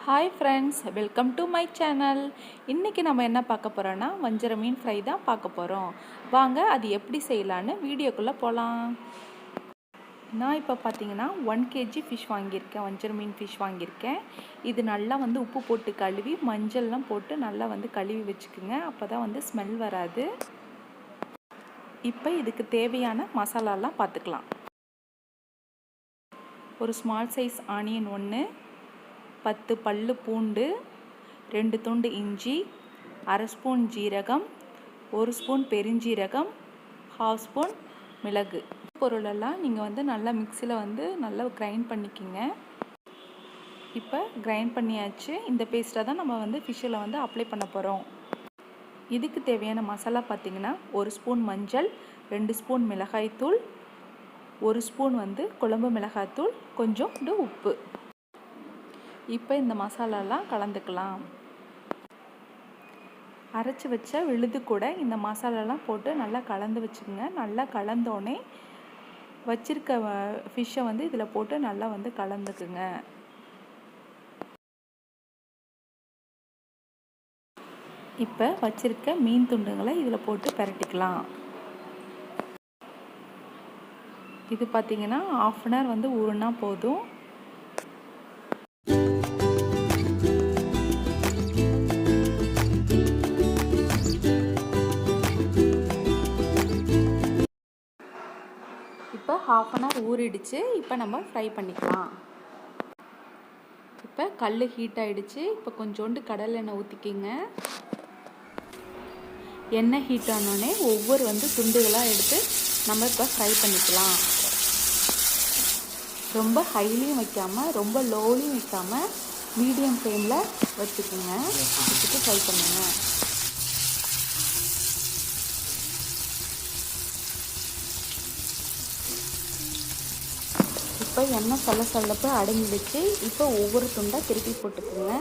Hi friends, welcome to my channel. இன்னைக்கு நம்ம என்ன பார்க்க போறோம்னா வஞ்சர மீன் ஃப்ரை தான் பார்க்க போறோம். வாங்க அது எப்படி செய்யலாம்னு வீடியோக்குள்ள போலாம். நான் இப்போ பாத்தீங்கன்னா 1 kg fish வாங்கியிருக்கேன். வஞ்சர மீன் fish வாங்கியிருக்கேன். இது நல்லா உப்பு போட்டு கழுவி மஞ்சள்லாம் போட்டு நல்லா கழுவி வெச்சுக்குங்க. அப்பதான் ஸ்மெல் வராது. இப்போ இதுக்கு தேவையான மசாலாலாம் பார்த்துக்கலாம். ஒரு ஸ்மால் சைஸ் ஆனியன் 1, 10 பல்லு பூண்டு, 2 துண்டு இஞ்சி, 1/2 ஸ்பூன் ஜீரகம், 1 ஸ்பூன் பெருஞ்சீரகம், 1/2 ஸ்பூன் மிளகு. பொருளெல்லாம் நீங்கள் நல்லா மிக்சியில் நல்லா கிரைண்ட் பண்ணிக்கிங்க. இப்போ கிரைண்ட் பண்ணியாச்சு. இந்த பேஸ்ட்டை தான் நம்ம ஃபிஷ்ஷில் அப்ளை பண்ண போகிறோம். இதுக்கு தேவையான மசாலா பார்த்திங்கன்னா 1 ஸ்பூன் மஞ்சள், 2 ஸ்பூன் மிளகாய்த்தூள், 1 ஸ்பூன் குழம்பு மிளகாய்த்தூள், கொஞ்சோண்டு உப்பு. இப்போ இந்த மசாலாலாம் கலந்துக்கலாம். அரைச்சி வச்ச விழுது கூட இந்த மசாலாலாம் போட்டு நல்லா கலந்து வச்சுக்கோங்க. நல்லா கலந்தோடனே வச்சிருக்க ஃபிஷ்ஷை இதில் போட்டு நல்லா கலந்துக்குங்க. இப்போ வச்சிருக்க மீன் துண்டுங்களை இதில் போட்டு பிரட்டிக்கலாம். இது பார்த்திங்கன்னா 1/2 அன் ஹவர் ஊறுனா போதும். இப்போ 1/2 அன் ஹவர் ஊறிடுச்சு. இப்போ நம்ம ஃப்ரை பண்ணிக்கலாம். இப்போ கல் ஹீட் ஆகிடுச்சு. இப்போ கொஞ்சோண்டு கடலை எண்ணெய் ஊற்றிக்கிங்க. எண்ணெய் ஹீட் ஆனோடனே ஒவ்வொரு துண்டுகளாக எடுத்து நம்ம இப்போ ஃப்ரை பண்ணிக்கலாம். ரொம்ப ஹைலியும் வைக்காமல் ரொம்ப லோலையும் வைக்காமல் மீடியம் ஃப்ளேமில் வச்சுக்கோங்க. வச்சுட்டு ஃப்ரை பண்ணுங்க. இப்போ எண்ணெய் சல்லப்பு அடங்கிடுச்சு. இப்போ ஒவ்வொரு துண்டாக திருப்பி போட்டுக்குங்க.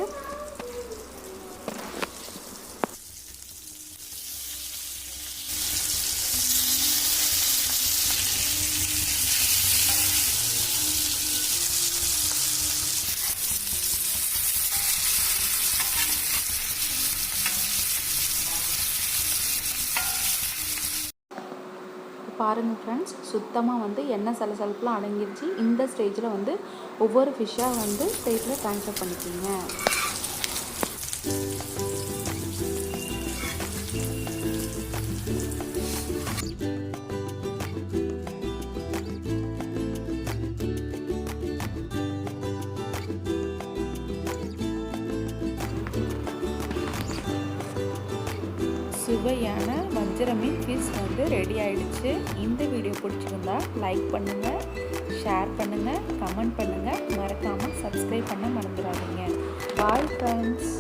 பாருங்கள் ஃப்ரெண்ட்ஸ், சுத்தமாக எண்ணெய் சலசலப்புலாம் அடங்கிருச்சு. இந்த ஸ்டேஜில் ஒவ்வொரு ஃபிஷ்ஷாக பிளேட்டில் ட்ரான்ஸ்ஃபர் பண்ணிக்கிங்க. சுவையான வஞ்சர மீன் ஃபிஷ் ரெடி ஆகிடுச்சு. இந்த வீடியோ பிடிச்சிருந்தா லைக் பண்ணுங்கள், ஷேர் பண்ணுங்கள், கமெண்ட் பண்ணுங்கள். மறக்காமல் சப்ஸ்கிரைப் பண்ண மறந்துடாதீங்க. Bye friends.